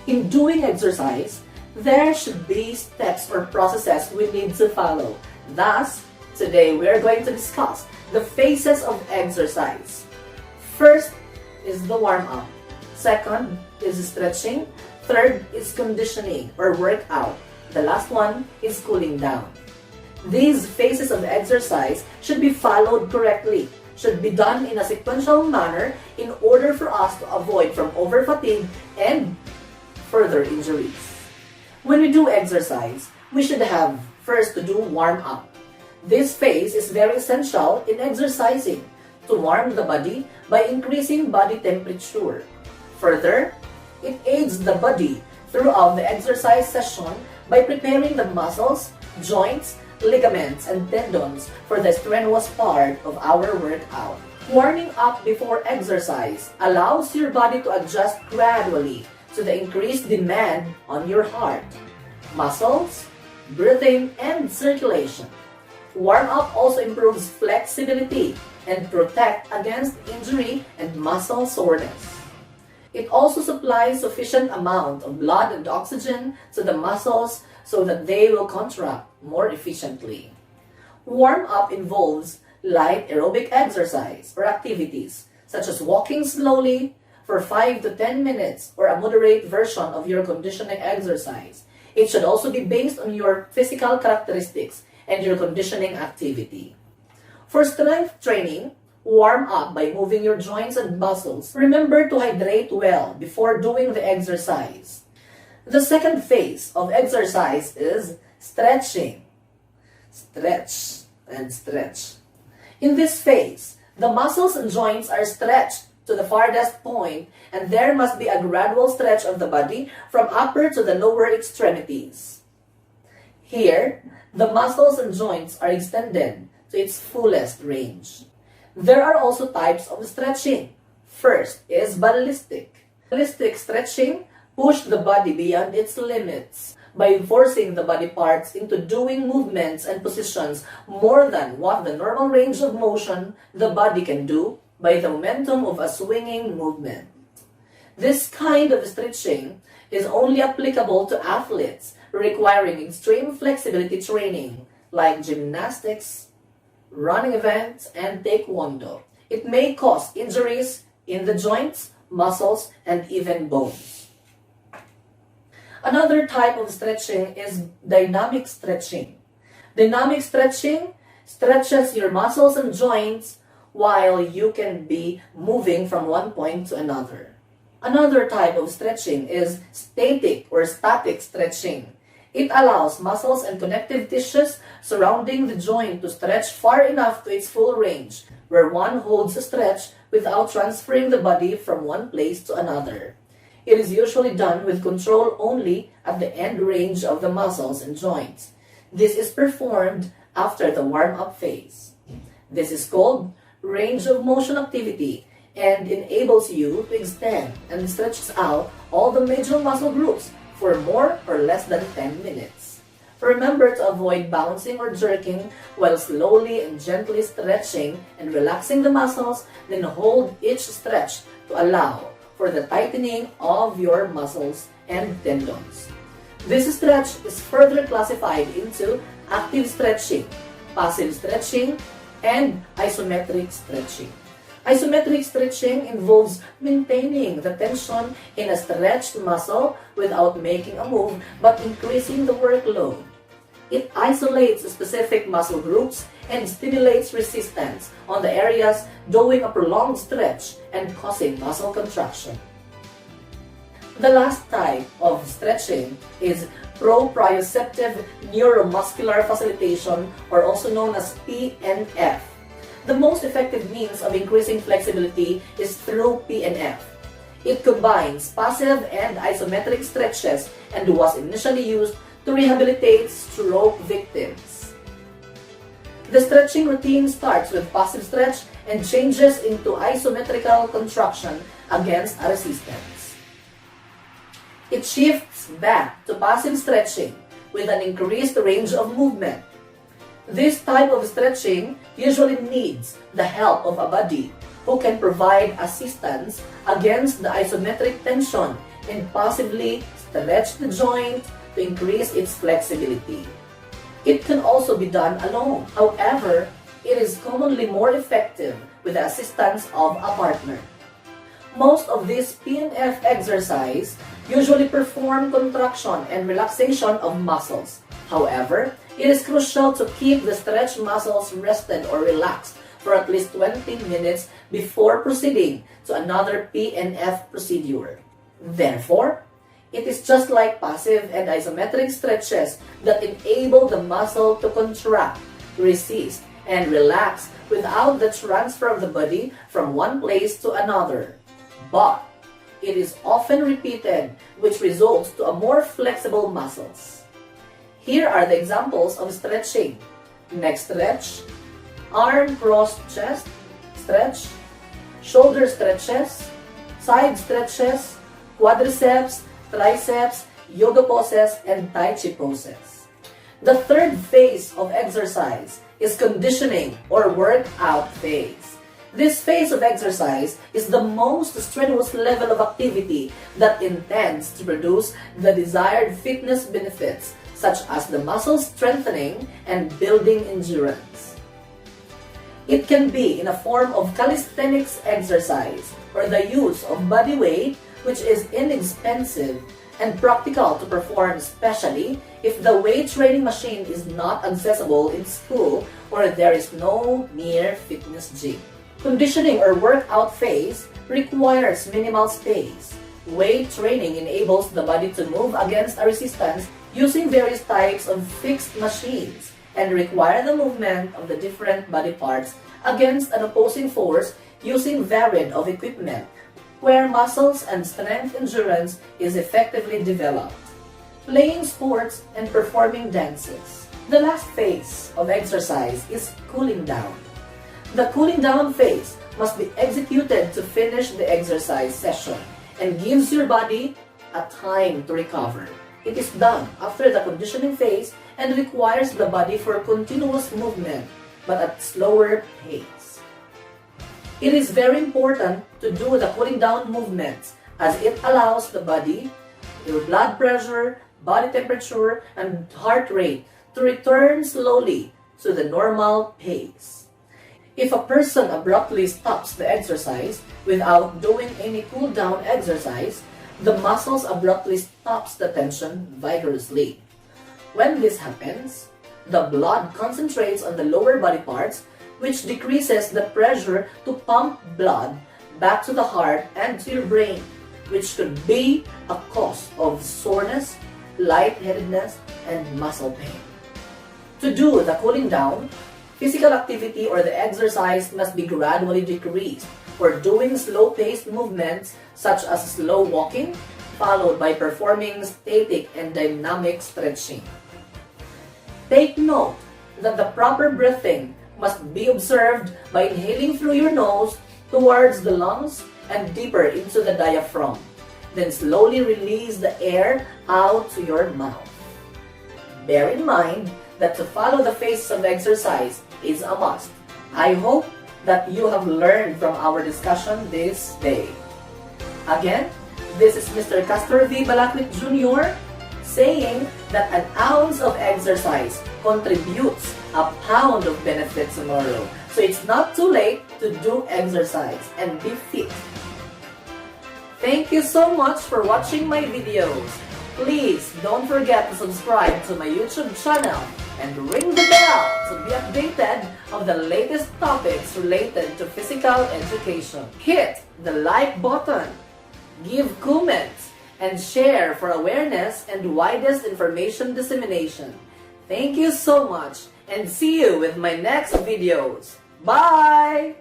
In doing exercise, there should be steps or processes we need to follow. Thus, today we are going to discuss the phases of exercise. First is the warm-up. Second is stretching. Third is conditioning or workout. The last one is cooling down. These phases of exercise should be followed correctly, should be done in a sequential manner in order for us to avoid from over-fatigue and further injuries. When we do exercise, we should have first to do warm-up. This phase is very essential in exercising to warm the body by increasing body temperature. Further, it aids the body throughout the exercise session by preparing the muscles, joints, ligaments, and tendons for the strenuous part of our workout. Warming up before exercise allows your body to adjust gradually to the increased demand on your heart, muscles, breathing, and circulation. Warm-up also improves flexibility and protects against injury and muscle soreness. It also supplies sufficient amount of blood and oxygen to the muscles so that they will contract more efficiently. Warm-up involves light aerobic exercise or activities such as walking slowly for 5 to 10 minutes or a moderate version of your conditioning exercise. It should also be based on your physical characteristics and your conditioning activity. For strength training, warm up by moving your joints and muscles. Remember to hydrate well before doing the exercise. The second phase of exercise is stretching. Stretch and stretch. In this phase, the muscles and joints are stretched to the farthest point, and there must be a gradual stretch of the body from upper to the lower extremities. Here, the muscles and joints are extended to its fullest range. There are also types of stretching. First is ballistic. Ballistic stretching pushes the body beyond its limits by forcing the body parts into doing movements and positions more than what the normal range of motion the body can do by the momentum of a swinging movement. This kind of stretching is only applicable to athletes requiring extreme flexibility training like gymnastics, running events, and taekwondo. It may cause injuries in the joints, muscles, and even bones. Another type of stretching is dynamic stretching. Dynamic stretching stretches your muscles and joints while you can be moving from one point to another. Another type of stretching is static or static stretching. It allows muscles and connective tissues surrounding the joint to stretch far enough to its full range, where one holds a stretch without transferring the body from one place to another. It is usually done with control only at the end range of the muscles and joints. This is performed after the warm-up phase. This is called range of motion activity and enables you to extend and stretch out all the major muscle groups for more or less than 10 minutes. Remember to avoid bouncing or jerking while slowly and gently stretching and relaxing the muscles, then hold each stretch to allow for the tightening of your muscles and tendons. This stretch is further classified into active stretching, passive stretching, and isometric stretching. Isometric stretching involves maintaining the tension in a stretched muscle without making a move but increasing the workload. It isolates specific muscle groups and stimulates resistance on the areas doing a prolonged stretch and causing muscle contraction. The last type of stretching is proprioceptive neuromuscular facilitation, or also known as PNF. The most effective means of increasing flexibility is through PNF. It combines passive and isometric stretches and was initially used to rehabilitate stroke victims. The stretching routine starts with passive stretch and changes into isometrical contraction against a resistance. It shifts back to passive stretching with an increased range of movement. This type of stretching usually needs the help of a buddy who can provide assistance against the isometric tension and passively stretch the joint to increase its flexibility. It can also be done alone. However, it is commonly more effective with the assistance of a partner. Most of these PNF exercise usually perform contraction and relaxation of muscles. However, it is crucial to keep the stretched muscles rested or relaxed for at least 20 minutes before proceeding to another PNF procedure. Therefore, it is just like passive and isometric stretches that enable the muscle to contract, resist, and relax without the transfer of the body from one place to another. But it is often repeated, which results to a more flexible muscles. Here are the examples of stretching. Neck stretch, arm crossed chest stretch, shoulder stretches, side stretches, quadriceps, triceps, yoga poses, and tai chi poses. The third phase of exercise is conditioning or workout phase. This phase of exercise is the most strenuous level of activity that intends to produce the desired fitness benefits such as the muscle strengthening and building endurance. It can be in a form of calisthenics exercise or the use of body weight, which is inexpensive and practical to perform, especially if the weight training machine is not accessible in school or there is no near fitness gym. Conditioning or workout phase requires minimal space. Weight training enables the body to move against a resistance using various types of fixed machines and require the movement of the different body parts against an opposing force using varied of equipment, where muscles and strength endurance is effectively developed. Playing sports and performing dances. The last phase of exercise is cooling down. The cooling down phase must be executed to finish the exercise session and gives your body a time to recover. It is done after the conditioning phase and requires the body for continuous movement, but at slower pace. It is very important to do the cooling down movements as it allows the body, your blood pressure, body temperature, and heart rate to return slowly to the normal pace. If a person abruptly stops the exercise without doing any cool down exercise, the muscles abruptly stops the tension vigorously. When this happens, the blood concentrates on the lower body parts, which decreases the pressure to pump blood back to the heart and to your brain, which could be a cause of soreness, lightheadedness, and muscle pain. To do the cooling down, physical activity or the exercise must be gradually decreased, or doing slow-paced movements such as slow walking, followed by performing static and dynamic stretching. Take note that the proper breathing must be observed by inhaling through your nose towards the lungs and deeper into the diaphragm. Then slowly release the air out to your mouth. Bear in mind that to follow the phases of exercise is a must. I hope that you have learned from our discussion this day. Again, this is Mr. Castor V. Balaklit Jr. saying that an ounce of exercise contributes a pound of benefit tomorrow. So it's not too late to do exercise and be fit. Thank you so much for watching my videos. Please don't forget to subscribe to my YouTube channel and ring the bell to be updated of the latest topics related to physical education. Hit the like button, give comments, and share for awareness and widest information dissemination. Thank you so much and see you with my next videos. Bye!